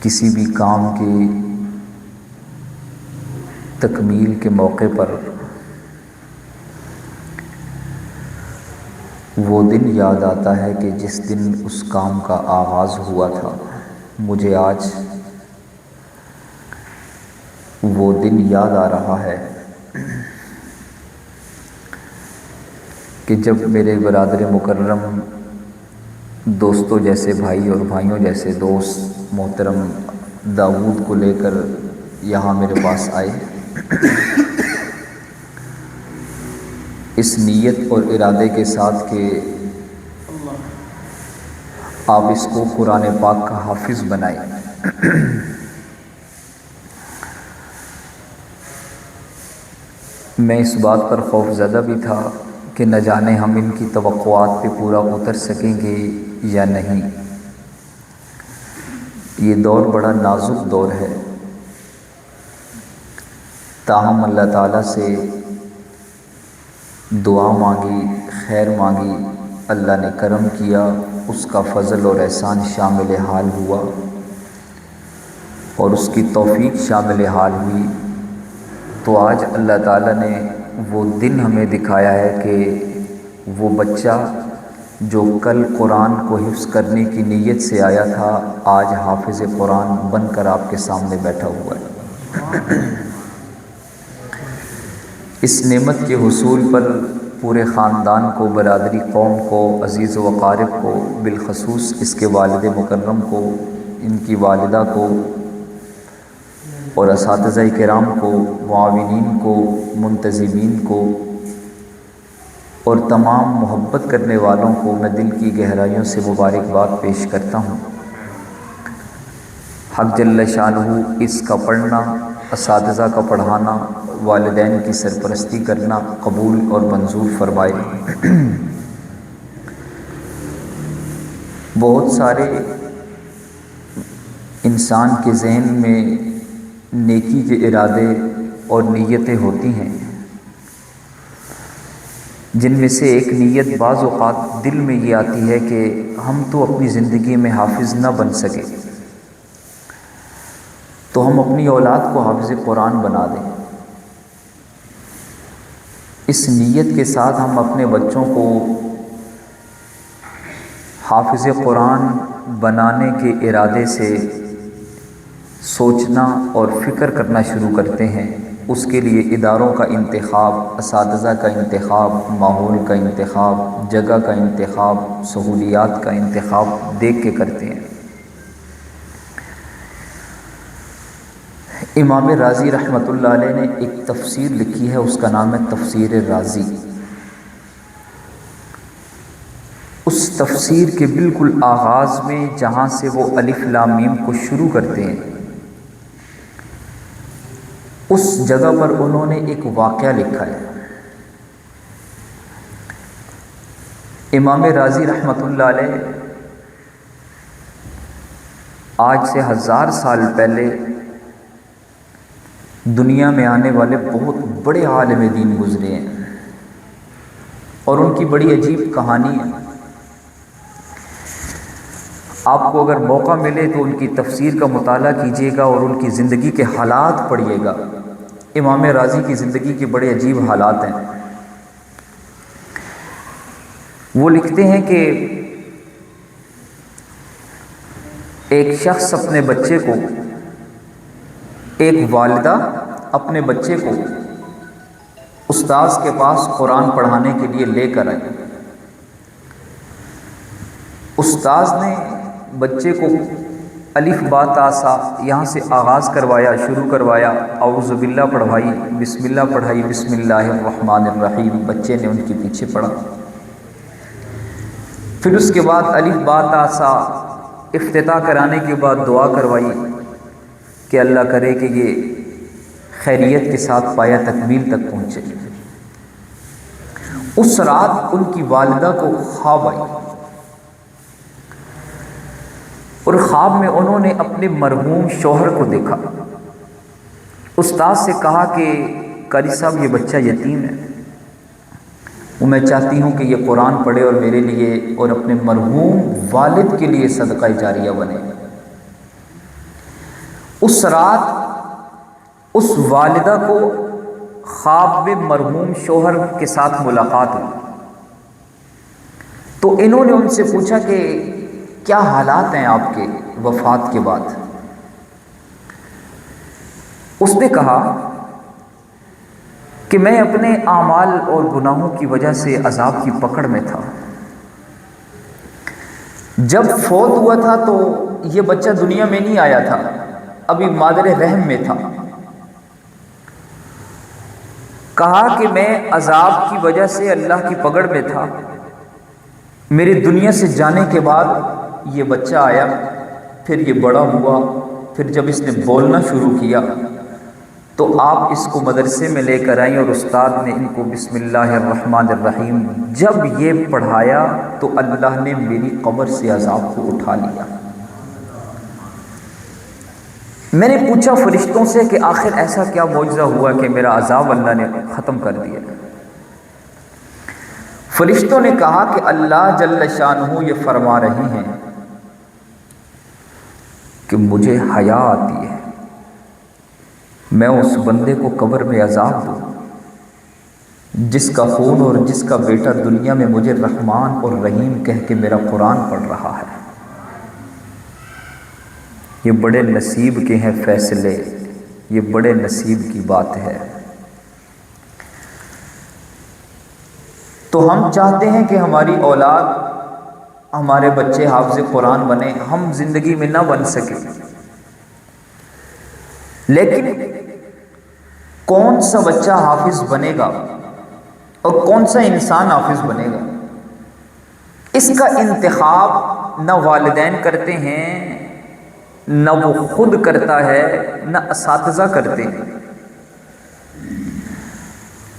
کسی بھی کام کی تکمیل کے موقع پر وہ دن یاد آتا ہے کہ جس دن اس کام کا آغاز ہوا تھا۔ مجھے آج وہ دن یاد آ رہا ہے کہ جب میرے برادر مکرم، دوستوں جیسے بھائی اور بھائیوں جیسے دوست محترم داؤد کو لے کر یہاں میرے پاس آئے، اس نیت اور ارادے کے ساتھ کہ آپ اس کو قرآن پاک کا حافظ بنائیں۔ میں اس بات پر خوف زدہ بھی تھا کہ نہ جانے ہم ان کی توقعات پہ پورا اتر سکیں گے یا نہیں۔ یہ دور بڑا نازک دور ہے، تاہم اللہ تعالیٰ سے دعا مانگی، خیر مانگی، اللہ نے کرم کیا، اس کا فضل اور احسان شامل حال ہوا اور اس کی توفیق شامل حال ہوئی، تو آج اللہ تعالیٰ نے وہ دن ہمیں دکھایا ہے کہ وہ بچہ جو کل قرآن کو حفظ کرنے کی نیت سے آیا تھا، آج حافظ قرآن بن کر آپ کے سامنے بیٹھا ہوا ہے۔ اس نعمت کے حصول پر پورے خاندان کو، برادری قوم کو، عزیز و اقارب کو، بالخصوص اس کے والد مکرم کو، ان کی والدہ کو اور اساتذہ کرام کو، معاونین کو، منتظمین کو اور تمام محبت کرنے والوں کو میں دل کی گہرائیوں سے مبارکباد پیش کرتا ہوں۔ حق جل شانہ اس کا پڑھنا، اساتذہ کا پڑھانا، والدین کی سرپرستی کرنا قبول اور منظور فرمائے۔ بہت سارے انسان کے ذہن میں نیکی کے ارادے اور نیتیں ہوتی ہیں، جن میں سے ایک نیت بعض اوقات دل میں یہ آتی ہے کہ ہم تو اپنی زندگی میں حافظ نہ بن سکے، تو ہم اپنی اولاد کو حافظ قرآن بنا دیں۔ اس نیت کے ساتھ ہم اپنے بچوں کو حافظ قرآن بنانے کے ارادے سے سوچنا اور فکر کرنا شروع کرتے ہیں۔ اس کے لیے اداروں کا انتخاب، اساتذہ کا انتخاب، ماحول کا انتخاب، جگہ کا انتخاب، سہولیات کا انتخاب دیکھ کے کرتے ہیں۔ امام رازی رحمۃ اللہ علیہ نے ایک تفسیر لکھی ہے، اس کا نام ہے تفسیر رازی۔ اس تفسیر کے بالکل آغاز میں جہاں سے وہ الف لام میم کو شروع کرتے ہیں، اس جگہ پر انہوں نے ایک واقعہ لکھا ہے۔ امام رازی رحمۃ اللہ علیہ آج سے 1000 سال پہلے دنیا میں آنے والے بہت بڑے عالم دین گزرے ہیں، اور ان کی بڑی عجیب کہانی ہے۔ آپ کو اگر موقع ملے تو ان کی تفسیر کا مطالعہ کیجیے گا اور ان کی زندگی کے حالات پڑھیے گا۔ امام رازی کی زندگی کے بڑے عجیب حالات ہیں۔ وہ لکھتے ہیں کہ ایک شخص اپنے بچے کو، ایک والدہ اپنے بچے کو استاذ کے پاس قرآن پڑھانے کے لیے لے کر آئی۔ استاذ نے بچے کو الف با تا سا یہاں سے آغاز کروایا، شروع کروایا، اعوذ باللہ پڑھوائی، بسم اللہ پڑھائی، بسم اللہ الرحمن الرحیم، بچے نے ان کے پیچھے پڑھا۔ پھر اس کے بعد الف با تا سا افتتاح کرانے کے بعد دعا کروائی کہ اللہ کرے کہ یہ خیریت کے ساتھ پایا تکمیل تک پہنچے۔ اس رات ان کی والدہ کو خواب آئی، اور خواب میں انہوں نے اپنے مرحوم شوہر کو دیکھا۔ استاد سے کہا کہ قاری صاحب یہ بچہ یتیم ہے، وہ میں چاہتی ہوں کہ یہ قرآن پڑھے اور میرے لیے اور اپنے مرحوم والد کے لیے صدقہ جاریہ بنے۔ اس رات اس والدہ کو خواب میں مرحوم شوہر کے ساتھ ملاقات ہوئی، تو انہوں نے ان سے پوچھا کہ کیا حالات ہیں آپ کے وفات کے بعد؟ اس نے کہا کہ میں اپنے اعمال اور گناہوں کی وجہ سے عذاب کی پکڑ میں تھا۔ جب فوت ہوا تھا تو یہ بچہ دنیا میں نہیں آیا تھا، ابھی مادر رحم میں تھا۔ کہا کہ میں عذاب کی وجہ سے اللہ کی پکڑ میں تھا، میری دنیا سے جانے کے بعد یہ بچہ آیا، پھر یہ بڑا ہوا، پھر جب اس نے بولنا شروع کیا تو آپ اس کو مدرسے میں لے کر آئیں اور استاد نے ان کو بسم اللہ الرحمن الرحیم جب یہ پڑھایا تو اللہ نے میری قبر سے عذاب کو اٹھا لیا۔ میں نے پوچھا فرشتوں سے کہ آخر ایسا کیا معجزہ ہوا کہ میرا عذاب اللہ نے ختم کر دیا؟ فرشتوں نے کہا کہ اللہ جل شانہ یہ فرما رہے ہیں کہ مجھے حیا آتی ہے میں اس بندے کو قبر میں عذاب دوں جس کا خون اور جس کا بیٹا دنیا میں مجھے رحمان اور رحیم کہہ کے میرا قرآن پڑھ رہا ہے۔ یہ بڑے نصیب کے ہیں فیصلے، یہ بڑے نصیب کی بات ہے۔ تو ہم چاہتے ہیں کہ ہماری اولاد، ہمارے بچے حافظ قرآن بنے، ہم زندگی میں نہ بن سکے، لیکن کون سا بچہ حافظ بنے گا اور کون سا انسان حافظ بنے گا، اس کا انتخاب نہ والدین کرتے ہیں، نہ وہ خود کرتا ہے، نہ اساتذہ کرتے ہیں۔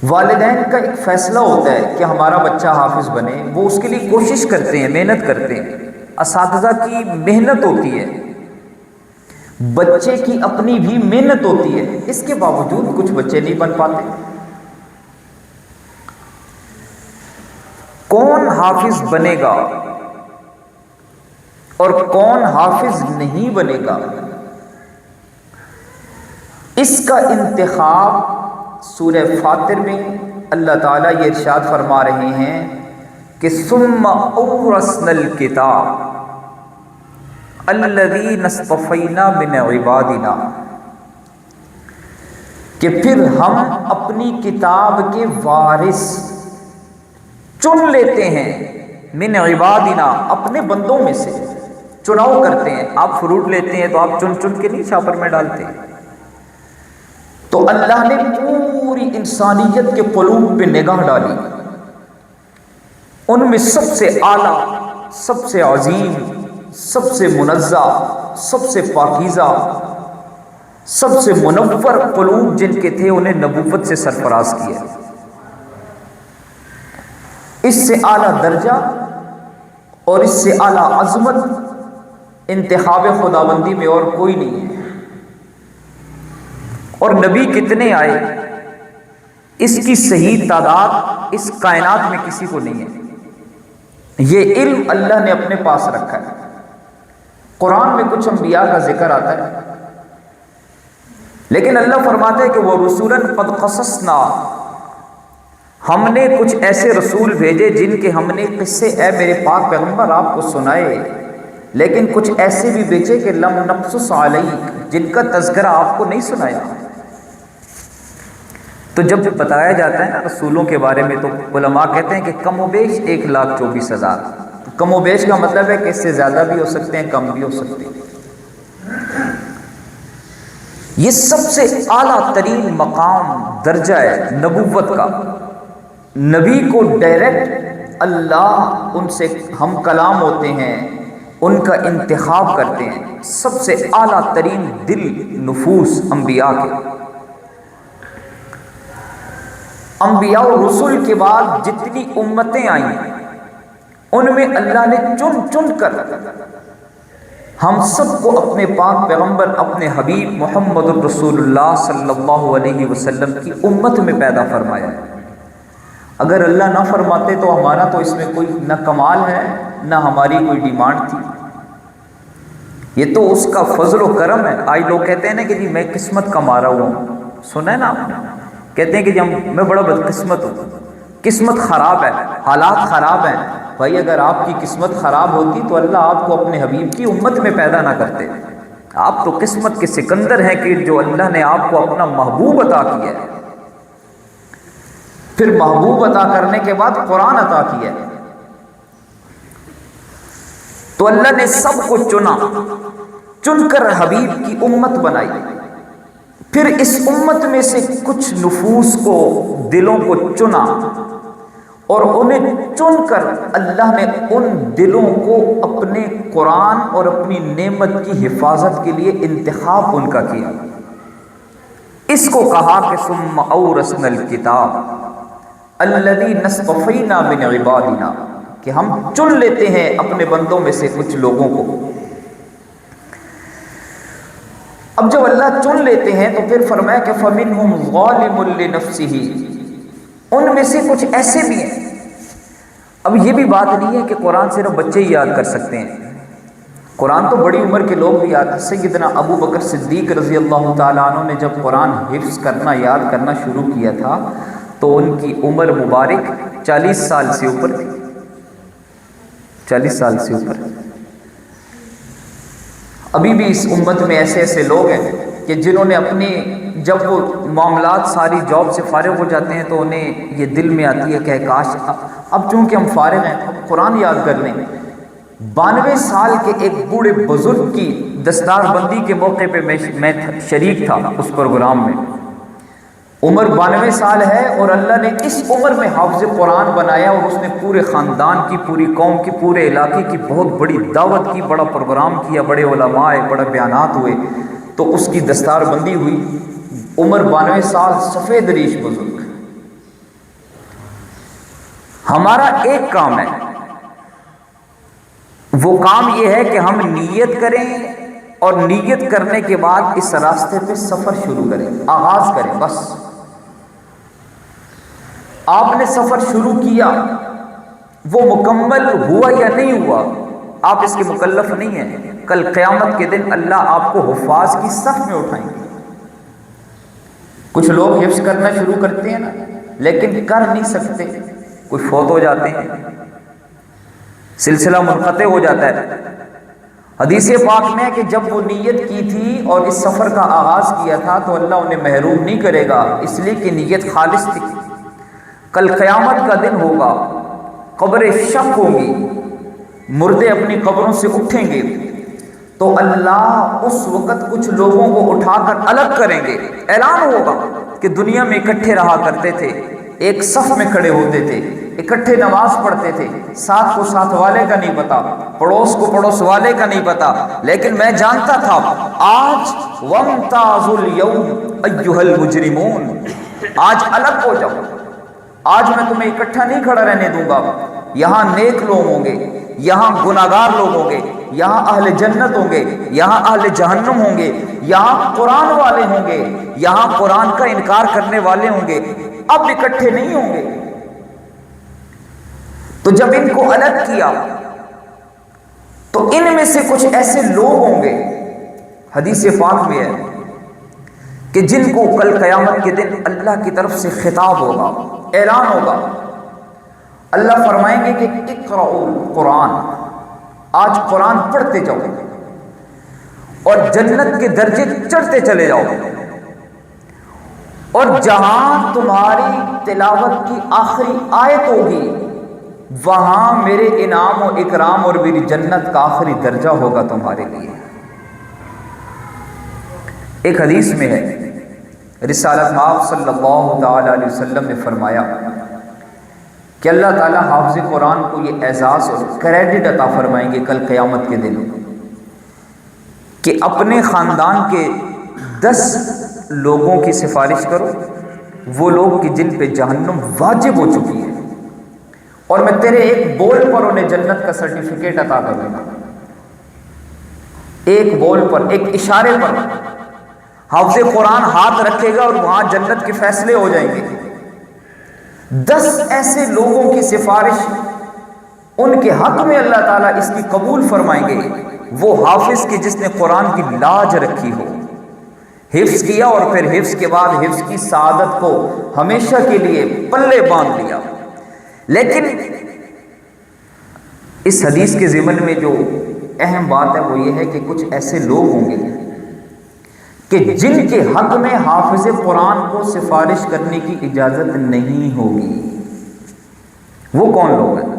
والدین کا ایک فیصلہ ہوتا ہے کہ ہمارا بچہ حافظ بنے، وہ اس کے لیے کوشش کرتے ہیں، محنت کرتے ہیں۔ اساتذہ کی محنت ہوتی ہے، بچے کی اپنی بھی محنت ہوتی ہے، اس کے باوجود کچھ بچے نہیں بن پاتے۔ کون حافظ بنے گا اور کون حافظ نہیں بنے گا، اس کا انتخاب سورہ فاطر میں اللہ تعالیٰ یہ ارشاد فرما رہے ہیں کہ ثم اورثنا الکتاب الذین اصطفینا من عبادنا، کہ پھر ہم اپنی کتاب کے وارث چن لیتے ہیں، من عبادنا اپنے بندوں میں سے چناؤ کرتے ہیں۔ آپ فروٹ لیتے ہیں تو آپ چن چن کے نہیں شاپر میں ڈالتے، تو اللہ نے پوری انسانیت کے قلوب پہ نگاہ ڈالی، ان میں سب سے اعلیٰ، سب سے عظیم، سب سے منزہ، سب سے پاکیزہ، سب سے منور قلوب جن کے تھے انہیں نبوت سے سرفراز کیا۔ اس سے اعلیٰ درجہ اور اس سے اعلیٰ عظمت انتخاب خداوندی میں اور کوئی نہیں ہے۔ اور نبی کتنے آئے اس کی صحیح تعداد اس کائنات میں کسی کو نہیں ہے، یہ علم اللہ نے اپنے پاس رکھا ہے۔ قرآن میں کچھ انبیاء کا ذکر آتا ہے، لیکن اللہ فرماتا ہے کہ وہ رسولاً قد قصصنا، ہم نے کچھ ایسے رسول بھیجے جن کے ہم نے قصے اے میرے پاک پیغمبر آپ کو سنائے، لیکن کچھ ایسے بھی بھیجے کہ لم نقصص علیک، جن کا تذکرہ آپ کو نہیں سنایا۔ تو جب بتایا جاتا ہے نا رسولوں کے بارے میں تو علماء کہتے ہیں کہ کم و بیش 1,24,000، کم و بیش کا مطلب ہے کہ اس سے زیادہ بھی ہو سکتے ہیں، کم بھی ہو سکتے ہیں۔ یہ سب سے اعلیٰ ترین مقام درجہ ہے نبوت کا۔ نبی کو ڈائریکٹ اللہ ان سے ہم کلام ہوتے ہیں، ان کا انتخاب کرتے ہیں۔ سب سے اعلیٰ ترین دل نفوس انبیاء کے، انبیاء و رسول کے بعد جتنی امتیں آئیں ان میں اللہ نے چن چن کر ہم سب کو اپنے پاک پیغمبر، اپنے حبیب محمد الرسول اللہ صلی اللہ علیہ وسلم کی امت میں پیدا فرمایا ہے۔ اگر اللہ نہ فرماتے تو ہمارا تو اس میں کوئی نہ کمال ہے نہ ہماری کوئی ڈیمانڈ تھی۔ یہ تو اس کا فضل و کرم ہے۔ آج لوگ کہتے ہیں نا کہ جی میں قسمت کا مارا ہوا ہوں، سنا ہے نا آپ نے؟ کہتے ہیں کہ جی میں بڑا بدقسمت ہوں، قسمت خراب ہے، حالات خراب ہیں۔ بھائی اگر آپ کی قسمت خراب ہوتی تو اللہ آپ کو اپنے حبیب کی امت میں پیدا نہ کرتے۔ آپ تو قسمت کے سکندر ہیں کہ جو اللہ نے آپ کو اپنا محبوب عطا کیا ہے، پھر محبوب عطا کرنے کے بعد قرآن عطا کیا ہے۔ تو اللہ نے سب کو چنا، چن کر حبیب کی امت بنائی، پھر اس امت میں سے کچھ نفوس کو، دلوں کو چنا، اور انہیں چن کر اللہ نے ان دلوں کو اپنے قرآن اور اپنی نعمت کی حفاظت کے لیے انتخاب ان کا کیا۔ اس کو کہا کہ ثم اورثنا الکتاب الذین اصطفینا من عبادنا، کہ ہم چن لیتے ہیں اپنے بندوں میں سے کچھ لوگوں کو۔ اب جب اللہ چن لیتے ہیں تو پھر فرمایا کہ فمنہم ظالم لنفسہ، ان میں سے کچھ ایسے بھی ہیں۔ اب یہ بھی بات نہیں ہے کہ قرآن صرف بچے ہی یاد کر سکتے ہیں، قرآن تو بڑی عمر کے لوگ بھی یاد۔ سیدنا ابو بکر صدیق رضی اللہ تعالیٰ عنہ نے جب قرآن حفظ کرنا، یاد کرنا شروع کیا تھا تو ان کی عمر مبارک 40 سال سے اوپر تھی، 40 سال سے اوپر۔ ابھی بھی اس امت میں ایسے ایسے لوگ ہیں کہ جنہوں نے اپنی، جب وہ معاملات ساری جاب سے فارغ ہو جاتے ہیں تو انہیں یہ دل میں آتی ہے کہ کاش اب چونکہ ہم فارغ ہیں اب قرآن یاد کر لیں۔ 92 سال کے ایک بوڑھے بزرگ کی دستار بندی کے موقع پہ میں شریک تھا اس پروگرام میں۔ عمر 92 سال ہے اور اللہ نے اس عمر میں حافظ قرآن بنایا، اور اس نے پورے خاندان کی، پوری قوم کی، پورے علاقے کی بہت بڑی دعوت کی، بڑا پروگرام کیا، بڑے علماء آئے، بڑے بیانات ہوئے، تو اس کی دستار بندی ہوئی۔ عمر 92 سال، سفید ریش بزرگ۔ ہمارا ایک کام ہے، وہ کام یہ ہے کہ ہم نیت کریں، اور نیت کرنے کے بعد اس راستے پہ سفر شروع کریں، آغاز کریں۔ بس آپ نے سفر شروع کیا، وہ مکمل ہوا یا نہیں ہوا آپ اس کے مکلف نہیں ہیں۔ کل قیامت کے دن اللہ آپ کو حفاظ کی صف میں اٹھائیں گے۔ کچھ لوگ حفظ کرنا شروع کرتے ہیں نا، لیکن کر نہیں سکتے، کوئی فوت ہو جاتے ہیں، سلسلہ منقطع ہو جاتا ہے۔ حدیث پاک میں ہے کہ جب وہ نیت کی تھی اور اس سفر کا آغاز کیا تھا تو اللہ انہیں محروم نہیں کرے گا، اس لیے کہ نیت خالص تھی۔ کل قیامت کا دن ہوگا، قبریں شق ہوں گی، مردے اپنی قبروں سے اٹھیں گے، تو اللہ اس وقت کچھ لوگوں کو اٹھا کر الگ کریں گے۔ اعلان ہوگا کہ دنیا میں اکٹھے رہا کرتے تھے، ایک صف میں کھڑے ہوتے تھے، اکٹھے نماز پڑھتے تھے، ساتھ کو ساتھ والے کا نہیں پتا، پڑوس کو پڑوس والے کا نہیں پتا، لیکن میں جانتا تھا آج وَامْتَازُوا الْيَوْمَ أَيُّهَا الْمُجْرِمُونَ، آج الگ ہو جاؤ، آج میں تمہیں اکٹھا نہیں کھڑا رہنے دوں گا۔ یہاں نیک لوگ ہوں گے، یہاں گناہگار لوگ ہوں گے، یہاں اہل جنت ہوں گے، یہاں اہل جہنم ہوں گے، یہاں قرآن والے ہوں گے، یہاں قرآن کا انکار کرنے والے ہوں گے، اب اکٹھے نہیں ہوں گے۔ تو جب ان کو الگ کیا تو ان میں سے کچھ ایسے لوگ ہوں گے، حدیث پاک میں ہے کہ جن کو کل قیامت کے دن اللہ کی طرف سے خطاب ہوگا، اعلان ہوگا، اللہ فرمائیں گے کہ اقرؤوا القرآن، آج قرآن پڑھتے جاؤ اور جنت کے درجے چڑھتے چلے جاؤ، اور جہاں تمہاری تلاوت کی آخری آیت ہوگی وہاں میرے انعام و اکرام اور میری جنت کا آخری درجہ ہوگا تمہارے لیے۔ ایک حدیث میں ہے، رسالت مآب صلی اللہ تعالی علیہ وسلم نے فرمایا کہ اللہ تعالیٰ حافظ قرآن کو یہ اعزاز اور کریڈٹ عطا فرمائیں گے کل قیامت کے دن کہ اپنے خاندان کے 10 لوگوں کی سفارش کرو، وہ لوگ کہ جن پہ جہنم واجب ہو چکی ہے، اور میں تیرے ایک بول پر انہیں جنت کا سرٹیفکیٹ عطا کروں گا۔ ایک بول پر، ایک اشارے پر حافظ قرآن ہاتھ رکھے گا اور وہاں جنت کے فیصلے ہو جائیں گے۔ 10 ایسے لوگوں کی سفارش ان کے حق میں اللہ تعالیٰ اس کی قبول فرمائیں گے، وہ حافظ کی جس نے قرآن کی لاج رکھی ہو، حفظ کیا اور پھر حفظ کے بعد حفظ کی سعادت کو ہمیشہ کے لیے پلے باندھ لیا۔ لیکن اس حدیث کے ضمن میں جو اہم بات ہے وہ یہ ہے کہ کچھ ایسے لوگ ہوں گے کہ جن کے حق میں حافظ قرآن کو سفارش کرنے کی اجازت نہیں ہوگی۔ وہ کون لوگ ہیں؟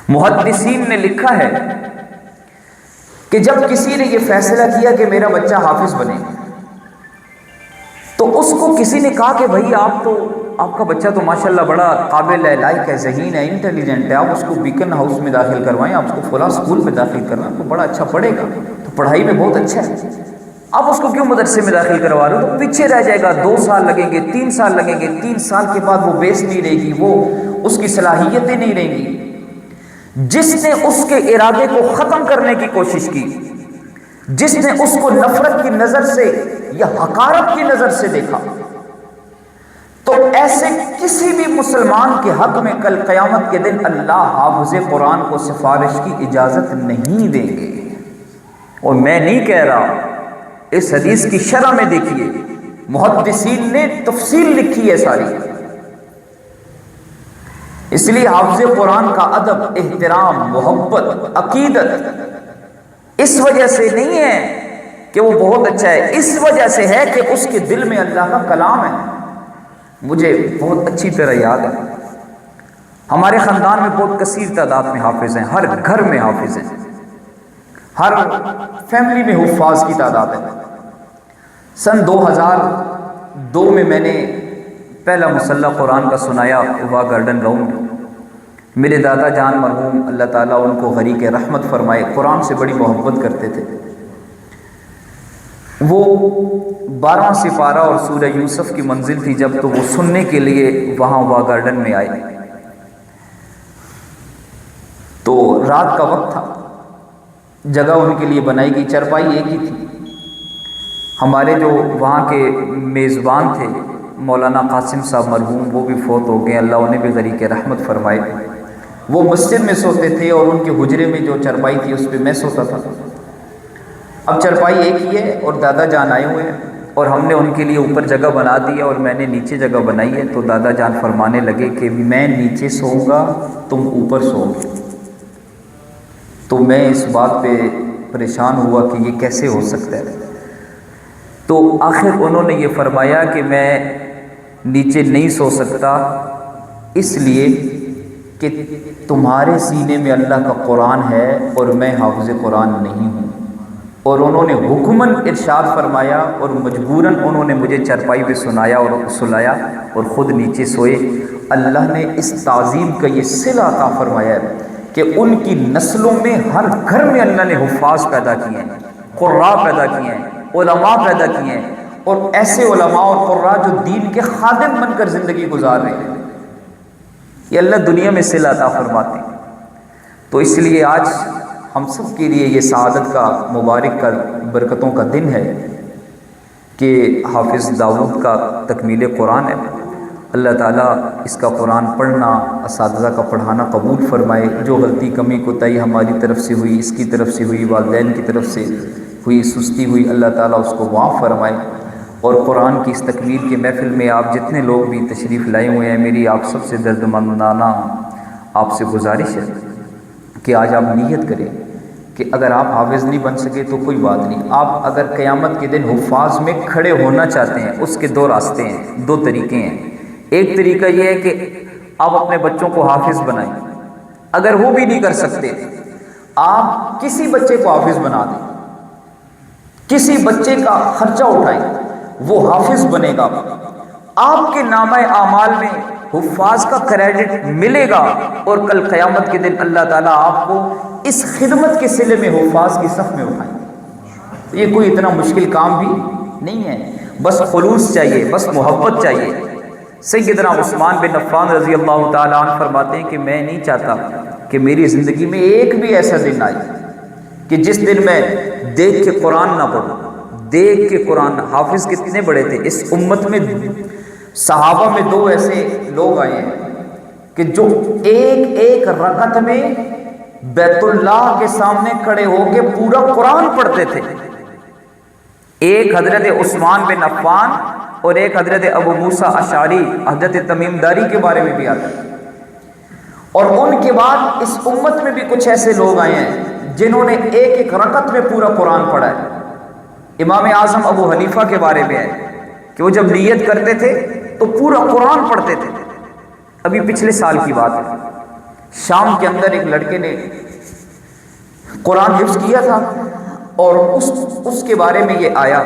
محدثین نے لکھا ہے کہ جب کسی نے یہ فیصلہ کیا کہ میرا بچہ حافظ بنے، تو اس کو کسی نے کہا کہ بھائی آپ کا بچہ تو ماشاءاللہ بڑا قابل ہے، لائق ہے، ذہین ہے، انٹیلیجنٹ ہے، آپ اس کو بیکن ہاؤس میں داخل کروائیں، آپ اس کو فلاں اسکول میں داخل کروائیں، تو بڑا اچھا پڑھے گا، تو پڑھائی میں بہت اچھا ہے، آپ اس کو کیوں مدرسے میں داخل کروا رہے ہو؟ تو پیچھے رہ جائے گا، 2 سال لگیں گے، 3 سال لگیں گے، 3 سال کے بعد وہ بیس نہیں رہے گی، وہ اس کی صلاحیتیں نہیں رہیں گی۔ جس نے اس کے ارادے کو ختم کرنے کی کوشش کی، جس نے اس کو نفرت کی نظر سے یا حقارت کی نظر سے دیکھا، تو ایسے کسی بھی مسلمان کے حق میں کل قیامت کے دن اللہ حافظ قرآن کو سفارش کی اجازت نہیں دیں گے۔ اور میں نہیں کہہ رہا، اس حدیث کی شرح میں دیکھیے، محدثین نے تفصیل لکھی ہے ساری۔ اس لیے حافظ قرآن کا ادب، احترام، محبت، عقیدت اس وجہ سے نہیں ہے کہ وہ بہت اچھا ہے، اس وجہ سے ہے کہ اس کے دل میں اللہ کا کلام ہے۔ مجھے بہت اچھی طرح یاد ہے، ہمارے خاندان میں بہت کثیر تعداد میں حافظ ہیں، ہر گھر میں حافظ ہیں، ہر فیملی میں حفاظ کی تعداد ہے۔ سن 2002 میں نے پہلا مصلی قرآن کا سنایا واہ گارڈن گراؤنڈ۔ میرے دادا جان مرحوم اللہ تعالیٰ ان کو غریق رحمت فرمائے، قرآن سے بڑی محبت کرتے تھے۔ وہ 12واں سپارہ اور سورہ یوسف کی منزل تھی جب، تو وہ سننے کے لیے وہاں واہ گارڈن میں آئے، تو رات کا وقت تھا، جگہ ان کے لیے بنائی گئی، چرپائی ایک ہی تھی۔ ہمارے جو وہاں کے میزبان تھے مولانا قاسم صاحب مرحوم، وہ بھی فوت ہو گئے، اللہ انہیں بھی غریق رحمت فرمائے۔ وہ مسجد میں سوتے تھے اور ان کے حجرے میں جو چرپائی تھی اس پہ میں سوتا تھا۔ اب چرپائی ایک ہی ہے اور دادا جان آئے ہوئے ہیں، اور ہم نے ان کے لیے اوپر جگہ بنا دی ہے اور میں نے نیچے جگہ بنائی ہے۔ تو دادا جان فرمانے لگے کہ میں نیچے سوؤں گا، تم اوپر سو گے۔ تو میں اس بات پہ پریشان ہوا کہ یہ کیسے ہو سکتا ہے۔ تو آخر انہوں نے یہ فرمایا کہ میں نیچے نہیں سو سکتا، اس لیے کہ تمہارے سینے میں اللہ کا قرآن ہے اور میں حافظ قرآن نہیں ہوں۔ اور انہوں نے حکماً ارشاد فرمایا اور مجبوراً انہوں نے مجھے چرپائی پہ سنایا اور سلایا اور خود نیچے سوئے۔ اللہ نے اس تعظیم کا یہ صلہ عطا فرمایا ہے کہ ان کی نسلوں میں ہر گھر میں اللہ نے حفاظ پیدا کیے ہیں، قراء پیدا کیے ہیں، علماء پیدا کیے ہیں، اور ایسے علماء اور قراء جو دین کے خادم بن کر زندگی گزار رہے ہیں۔ یہ اللہ دنیا میں صلہ عطا فرماتے ہیں۔ تو اس لیے آج ہم سب کے لیے یہ سعادت کا، مبارک کا، برکتوں کا دن ہے کہ حافظ داؤد کا تکمیل قرآن ہے۔ اللہ تعالیٰ اس کا قرآن پڑھنا، اساتذہ کا پڑھانا قبول فرمائے۔ جو غلطی، کمی، کوتاہی ہماری طرف سے ہوئی، اس کی طرف سے ہوئی، والدین کی طرف سے ہوئی، سستی ہوئی، اللہ تعالیٰ اس کو معاف فرمائے۔ اور قرآن کی اس تکمیل کی محفل میں آپ جتنے لوگ بھی تشریف لائے ہوئے ہیں، میری آپ سب سے دردمندانہ آپ سے گزارش ہے کہ آج آپ نیت کریں کہ اگر آپ حافظ نہیں بن سکے تو کوئی بات نہیں، آپ اگر قیامت کے دن حفاظ میں کھڑے ہونا چاہتے ہیں، اس کے 2 راستے ہیں، 2 طریقے ہیں۔ ایک طریقہ یہ ہے کہ آپ اپنے بچوں کو حافظ بنائیں، اگر وہ بھی نہیں کر سکتے آپ کسی بچے کو حافظ بنا دیں، کسی بچے کا خرچہ اٹھائیں، وہ حافظ بنے گا، آپ کے نامہ اعمال میں حفاظ کا کریڈٹ ملے گا، اور کل قیامت کے دن اللہ تعالیٰ آپ کو اس خدمت کے صلے میں حفاظ کی صف میں اٹھائیں گے۔ یہ کوئی اتنا مشکل کام بھی نہیں ہے، بس خلوص چاہیے، بس محبت چاہیے۔ سیدنا عثمان بن عفان رضی اللہ تعالیٰ عنہ فرماتے ہیں کہ میں نہیں چاہتا کہ میری زندگی میں ایک بھی ایسا دن آئے کہ جس دن میں دیکھ کے قرآن نہ پڑھوں، دیکھ کے قرآن۔ حافظ کتنے بڑے تھے اس امت میں، صحابہ میں 2 ایسے لوگ آئے ہیں کہ جو ایک ایک رکعت میں بیت اللہ کے سامنے کھڑے ہو کے پورا قرآن پڑھتے تھے. ایک حضرت عثمان بن عفان اور ایک حضرت ابو موسیٰ اشعری حضرت تمیم داری کے بارے میں بھی آتا ہے. اور ان کے بعد اس امت میں بھی کچھ ایسے لوگ آئے ہیں جنہوں نے ایک ایک رکعت میں پورا قرآن پڑھا ہے. امام اعظم ابو حنیفہ کے بارے میں ہے کہ وہ جب نیت کرتے تھے تو پورا قرآن پڑھتے تھے. ابھی پچھلے سال کی بات ہے، شام کے اندر ایک لڑکے نے قرآن حفظ کیا تھا اور اس کے بارے میں یہ آیا.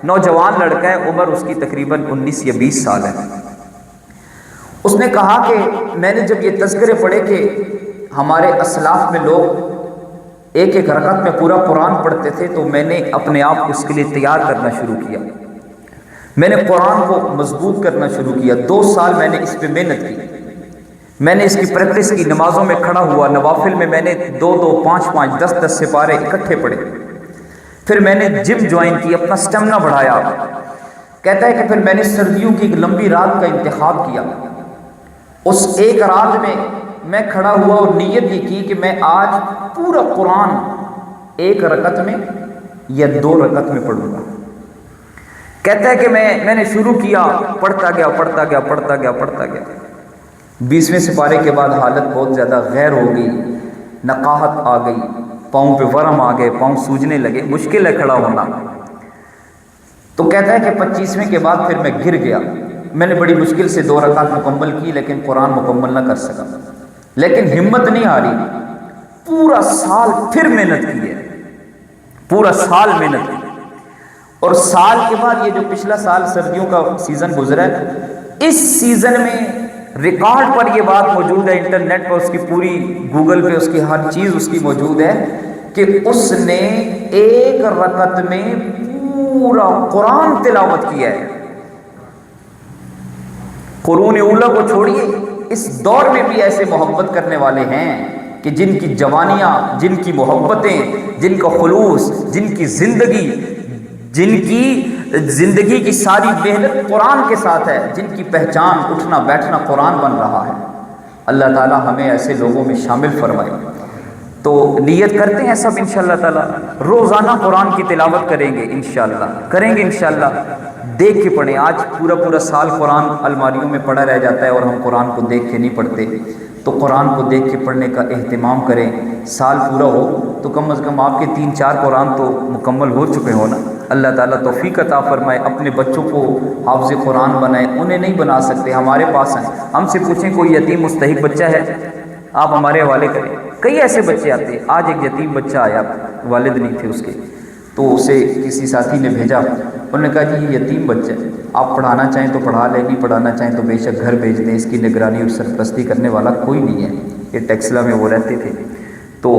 نوجوان لڑکا ہے، عمر اس کی تقریباً 19 یا 20 سال ہے. اس نے کہا کہ میں نے جب یہ تذکرے پڑھے کہ ہمارے اسلاف میں لوگ ایک ایک رکعت میں پورا قرآن پڑھتے تھے تو میں نے اپنے آپ کو اس کے لیے تیار کرنا شروع کیا. میں نے قرآن کو مضبوط کرنا شروع کیا. 2 سال میں نے اس پہ محنت کی. میں نے اس کی پریکٹس کی، نمازوں میں کھڑا ہوا، نوافل میں نے 2-2 5-5 10-10 سپارے اکٹھے پڑھے. پھر میں نے جم جوائن کی، اپنا سٹیمنا بڑھایا. کہتا ہے کہ پھر میں نے سردیوں کی ایک لمبی رات کا انتخاب کیا. اس ایک رات میں کھڑا ہوا اور نیت یہ کی کہ میں آج پورا قرآن ایک رکعت میں یا 2 رکعت میں پڑھوں گا. کہتا ہے کہ میں نے شروع کیا، پڑھتا گیا. 20ویں سپارے کے بعد حالت بہت زیادہ غیر ہو گئی، نقاہت آ گئی، پاؤں پہ ورم آ گئے، پاؤں سوجنے لگے، مشکل ہے کھڑا ہونا. تو کہتا ہے کہ 25ویں کے بعد پھر میں گر گیا. میں نے بڑی مشکل سے 2 رکعت مکمل کی لیکن قرآن مکمل نہ کر سکا. لیکن ہمت نہیں ہاری، پورا سال پھر محنت کی ہے، پورا سال محنت کی. اور سال کے بعد یہ جو پچھلا سال سردیوں کا سیزن گزرا ہے، اس سیزن میں ریکارڈ پر یہ بات موجود ہے، انٹرنیٹ پر اس کی پوری، گوگل پہ اس کی ہر چیز اس کی موجود ہے کہ اس نے ایک رکعت میں پورا قرآن تلاوت کیا ہے. قرون اولیٰ کو چھوڑیے، اس دور میں بھی ایسے محبت کرنے والے ہیں کہ جن کی جوانیاں، جن کی محبتیں، جن کا خلوص، جن کی زندگی کی ساری محنت قرآن کے ساتھ ہے، جن کی پہچان اٹھنا بیٹھنا قرآن بن رہا ہے. اللہ تعالی ہمیں ایسے لوگوں میں شامل فرمائے. تو نیت کرتے ہیں سب انشاءاللہ تعالی روزانہ قرآن کی تلاوت کریں گے انشاءاللہ. دیکھ کے پڑھیں. آج پورا سال قرآن الماریوں میں پڑھا رہ جاتا ہے اور ہم قرآن کو دیکھ کے نہیں پڑھتے. تو قرآن کو دیکھ کے پڑھنے کا اہتمام کریں. سال پورا ہو تو کم از کم آپ کے 3-4 قرآن تو مکمل ہو چکے ہو نا. اللہ تعالیٰ توفیق عطا فرمائے. اپنے بچوں کو حافظ قرآن بنائیں. انہیں نہیں بنا سکتے، ہمارے پاس ہیں. ہم سے پوچھیں کوئی یتیم مستحق بچہ ہے، آپ ہمارے حوالے کریں. کئی ایسے بچے آتے ہیں. آج ایک یتیم بچہ آیا، والد نہیں تھے اس کے، تو اسے کسی ساتھی نے بھیجا. انہوں نے کہا کہ یہ یتیم بچہ ہے، آپ پڑھانا چاہیں تو پڑھا لیں، نہیں پڑھانا چاہیں تو بے شک گھر بھیج دیں. اس کی نگرانی اور سرپرستی کرنے والا کوئی نہیں ہے. یہ ٹیکسلا میں وہ رہتے تھے. تو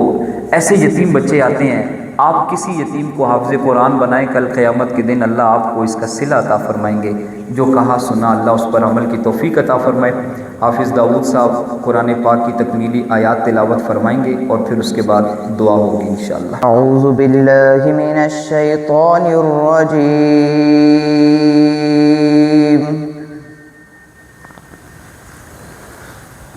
ایسے یتیم بچے آتے ہیں. آپ کسی یتیم کو حافظ قرآن بنائیں، کل قیامت کے دن اللہ آپ کو اس کا صلہ عطا فرمائیں گے. جو کہا سنا اللہ اس پر عمل کی توفیق عطا فرمائے. حافظ داؤد صاحب قرآن پاک کی تکمیلی آیات تلاوت فرمائیں گے اور پھر اس کے بعد دعا ہوگی انشاءاللہ. اعوذ باللہ من الشیطان الرجیم.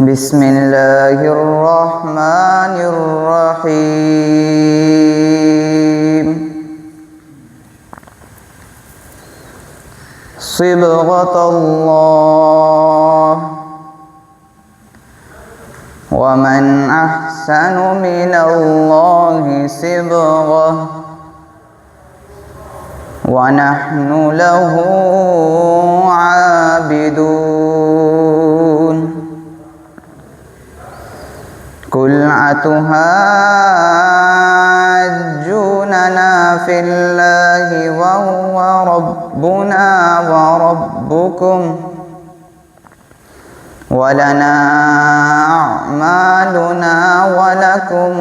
بسم اللہ الرحمن الرحیم. صبغۃ اللہ ومن احسن من اللہ صبغۃ ونحن له عابدون. قل اتحاجوننا فی اللہ وهو ربنا وربکم ولنا اعمالنا ولکم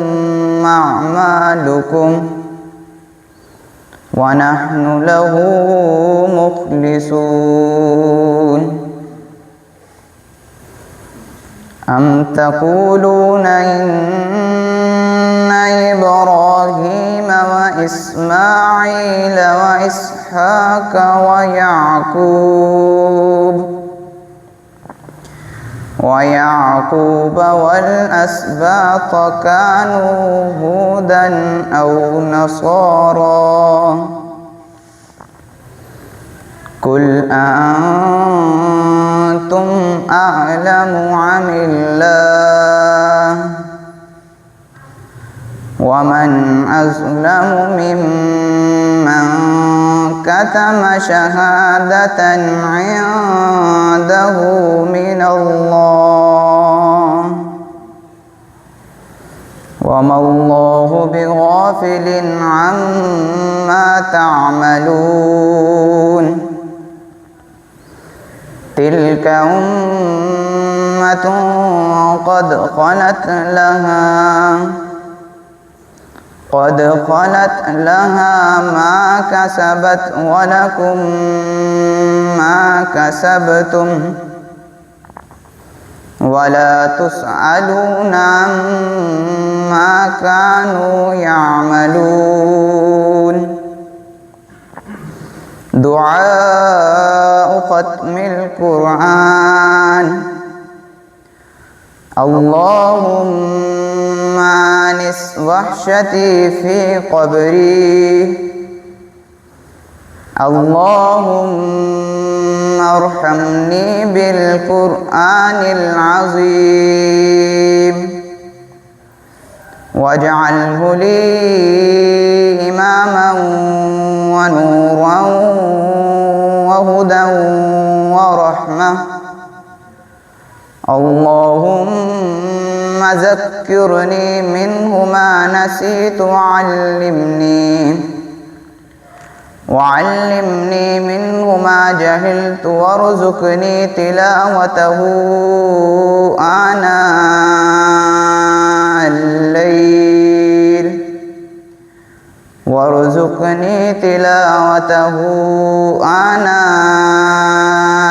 اعمالکم ونحن له مخلصون. ام تقولون ان ابراہیم واسماعیل واسحاق ویعقوب ويعقوب والأسباط كانوا هودا أو نصارى قل أنتم أعلم عن الله ومن أظلم ممن كتم شهادة عنده من الله وما الله بغافل عما تعملون تلك أمة قد خلت لها ما كسبت ولكم ما كسبتم ولا تسألون عما كانوا يعملون دعاء ختم القرآن اللهم آنس وحشتي في قبري اللهم ارحمني بالقرآن العظيم واجعله لي إماما ونورا وهدى ورحمة اللهم ذكرني منه ما نسيت وعلمني منه ما جهلت وارزقني تلاوته آناء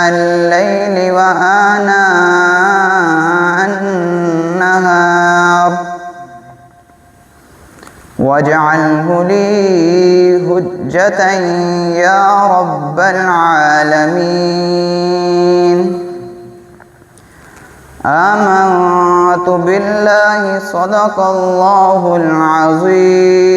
الليل وآناء النهار واجعله لي حجة يا رب العالمين آمنت بالله صدق الله العظيم